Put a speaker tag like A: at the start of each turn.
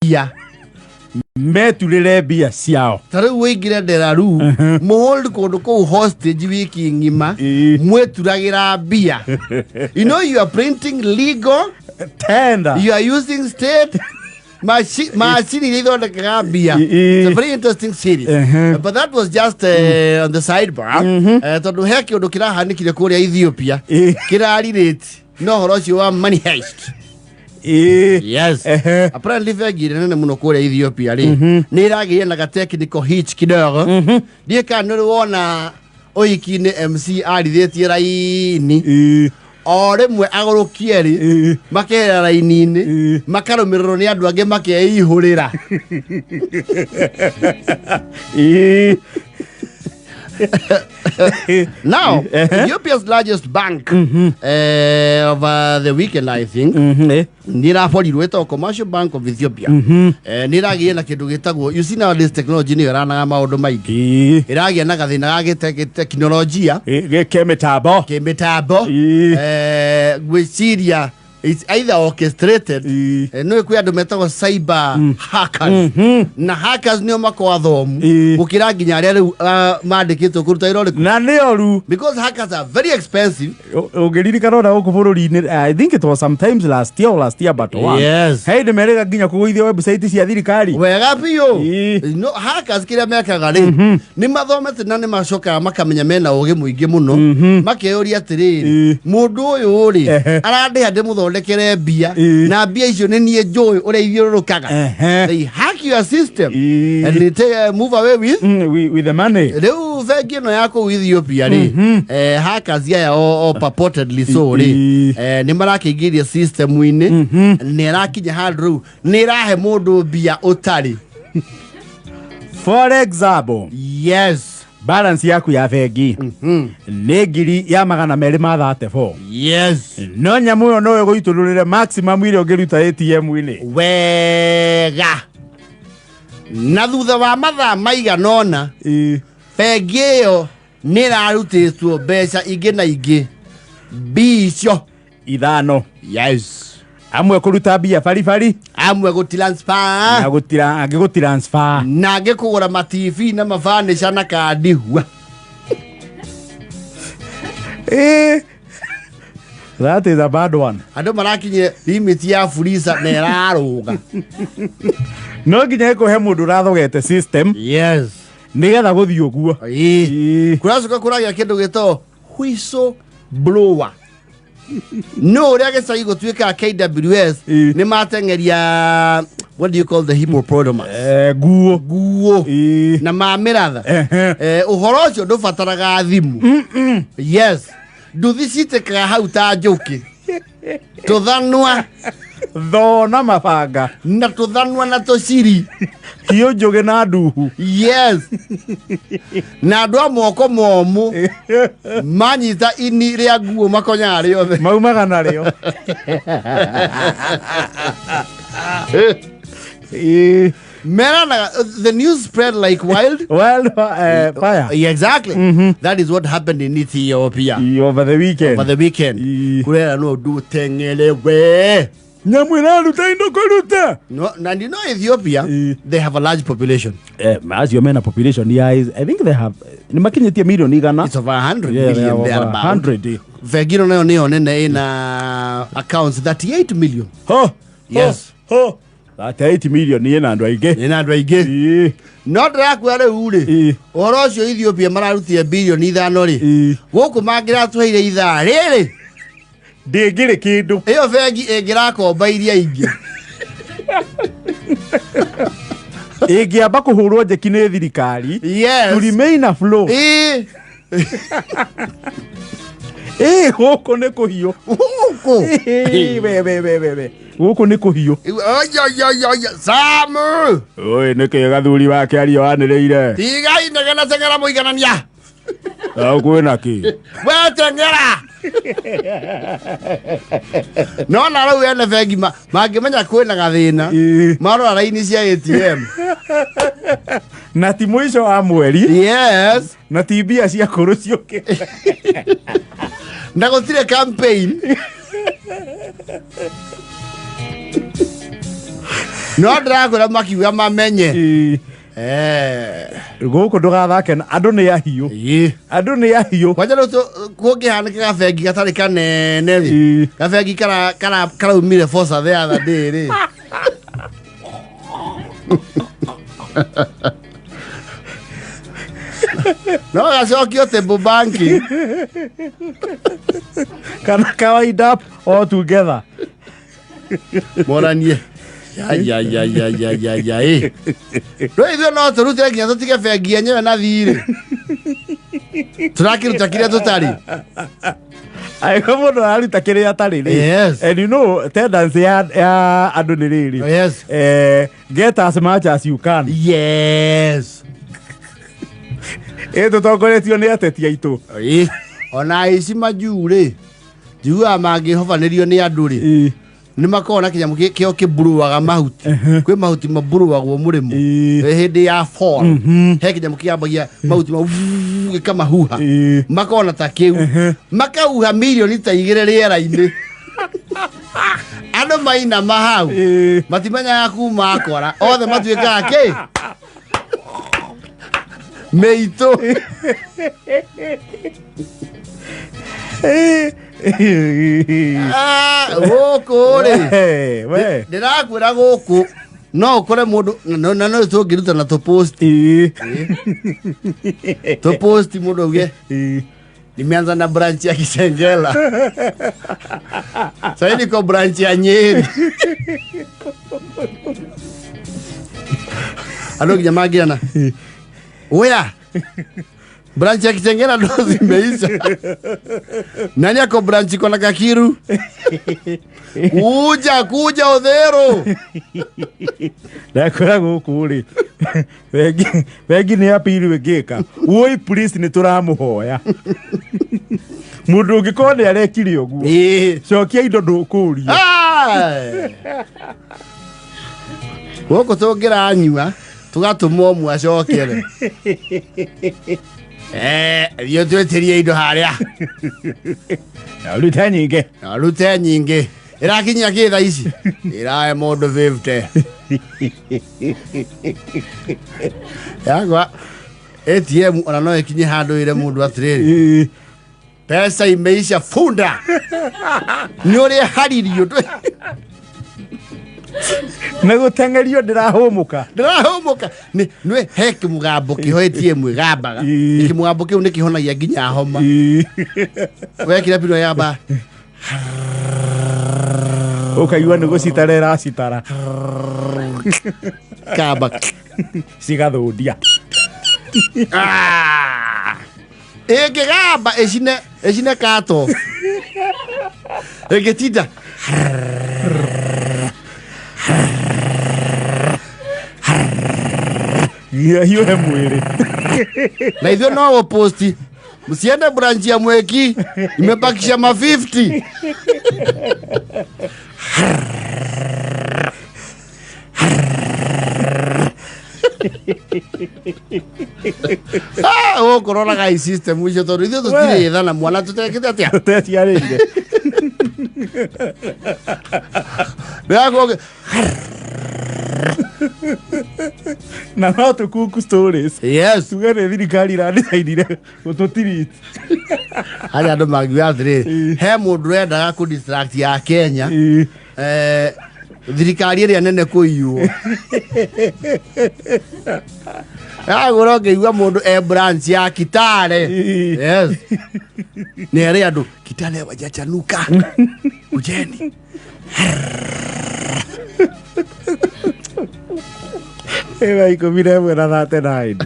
A: bia
B: meturire bia ciao
A: tare wigire nderaru mold kondo ko hostage wiki ngima mweturagira bia. You know you are printing legal
B: tender,
A: you are using state machine ithondekaga bia. It's a very interesting series. But that was just on the sidebar. Tondu he kiundu kirahanikire kuria Ethiopia kiraririte no horo cio wa money heist. Yes. Apparently vegire nene muno kuria Ethiopia ri ni iragiye na technical hitch kidogo. Die kana wona oikine MC arithitie raini o rimwe agurukie ri makera raini-ini makarumirwo ni andu ange makeihurira. Now, Ethiopia's largest bank over the weekend, I think, Nira Commercial Bank of Ethiopia. Niragi na kindu gitagwo, you see now this technology ni ranaga maundu maingi. Iragi na gathina gage technology
B: kemetabo
A: gwiciria. It's either orchestrated no kwi andu metagwo cyber hackers na hackers nio makwa thomu gukira nginya aria riu mandikitwo kuruta irore
B: na ni oru
A: because hackers are very expensive.
B: Ugiririkana na guku bururi-ini I think it was sometimes last year but one.
A: Yes.
B: Hey, merega nginya kuguithia website cia thirikari
A: wega biyo. No hackers kira mekaga ri ni mathomete na ni macoka makamenya mena ugi muingi muno makeuria atiriri mundu uyu ri arandika ndimuthondekere bia na bia icio ni nie njui uria ithiururukaga. They hack your system and they move away with
B: the money.
A: Riu vengi no yako Ethiopia ri hackers ya o purportedly so ri ni marakigiria system ini ni rakinya handru ni rahe mundu bia utari.
B: For example,
A: yes,
B: balance yaku ya vengi ni ngiri ya 234.
A: Yes.
B: No nyamu yo no guitururire maximum ile ongiruta ATM ini
A: wega na thutha wa mathaa maiganona bengi iyo ni rarutitwo mbeca ingi na ingi bicio 5. Yes.
B: Amwe kuruta bia fari
A: amwe gutransfer
B: na gutiransfer
A: na ngikugura ma TV na mafanisha na kadihua.
B: That is a bad one.
A: Andu marakinye limit ya freezer na iraruga
B: no nginya ko he mundu rathogete system.
A: Yes.
B: Nigetha guthii uguo
A: kuracoka kuragia kindu gito whistle blower. No, uria gicagi gutuika KWS ni matengeria what do you call the hippopotamus? Guo na mamiratha uhoro ucio ndubataraga thimu. Yes, nduthi citekaga hau ta njuki tuthanwa
B: thona mabanga
A: na tuthanwa na tuciri
B: hiyo njuge na nduhu.
A: Yes. Na andu a moko momu manyita ini ria nguo makonya riothe
B: maumaga nario.
A: The news spread like wild
B: fire.
A: Exactly. That is what happened in Ethiopia
B: over the weekend.
A: Kurera no do tengelewe
B: nyamwira ruta indo kuruta.
A: No, and you know Ethiopia they have a large population.
B: As you mean a population, I think they have ni makinyetie million igana.
A: It's over 100 million there about
B: 100.
A: Vegino nayo nene ina accounts 38 million. Yes.
B: 38 million ni na andu aige.
A: Not rakware uri. Oro cio Ethiopia mararutie billion 5 ri. Guku mangira tweire ithaa riri.
B: Ndingire kindu.
A: Iyo vengi ingirakomba iria ingi.
B: Ingiamba kuhurwo njeki ni thirikari.
A: Yes.
B: To remain afloat. Guku ni kuhiyo.
A: Guku.
B: We. Guku ni kuhiyo.
A: Samu.
B: Oi nike gathuri wake ari waniriire.
A: Tigai negana tengera muiganania.
B: Kwina ki?
A: We tengera. No na rau ene vengi mangimenya kwina gathina marora raini cia ATM
B: na ti mwisho wa mweri.
A: Yes.
B: Na ti mbia cia kuru ciuke
A: na gutire campaign. no ndagura makiuga mamenye
B: guku ndugathake andu ni ahiu andu ni ahiu
A: kwanja ruto kungihanike gabengi gatari kanene ri gabengi karaumire force the other day ri no gacokio tembo banki
B: kana kawaida all together
A: moranie ya Rwitho no turute nginya tutige bengi yenyewe na thiri turakiruta kiria tutari
B: ai komo no aruta kiria atari ri and you know tendency ya andu ni riri get as much as you can tutongoretio ni ateti aitu
A: ona ici majuri njiguaga mangihobanirio ni andu ri ni makona kinyamu kio kiburuaga mahuti kwi mahuti maburuagwo murimu hindi ya fall he kinyamu kiambagia mahuti gikamahuha makona ta kiu makauha milioni ta 2 riera-ini andu maina mahau matimenyaga kuma akora othe matuikaga ki meito guku ri ndirakwira guku no ukore mundu no tungiruta na tupost mundu auge nimeanza na branch ya Kisengela sasa niko branch ya Nyeri alo jamaa gana oya branch ya Kisengela ndo zimeisha nani ako branch kona Kakiru kuja Odhero
B: ndakora guku ri bengi ni apiri wegeka woi please ni turamuhoya mundu ngikone arekiri oguo cokia indo ndukuria
A: guku tungira anyua tugatumwo mwacokere yo twetirie indo haria rute nyinge irakinya kitha ici irae mundu 50 yagwa ATM ona no ikinye handu ire mundu atiriri pesa imeisha funda ni uri haririo
B: nagutengerio ndirahumuka
A: ni heki mugambo kihoetie mwigambaga ikimugambo kiu nikihonagia nginya homa wekira pino yamba
B: ukaiwa ni gucitarera citara
A: kaba
B: cigathundia
A: gamba ecine kato egetinda
B: hiyo he mwiri
A: na hivyo no posti msiende branch ya Mweki imebakisha ma 50 corona guy system mwisho to ritho tutire thana mwana tutekete atia
B: tetiarire
A: Bego
B: na no tukuku stories tugere thirikari randithaidire gututiriti
A: hari andu magiwa athiri he mundu rendaga ku distract ya Kenya thirikari iria nene kuiywo agora ngeigua mundu branch ya Kitale ni area andu Kitale wajachanuka ujeni
B: iko mira buena date nine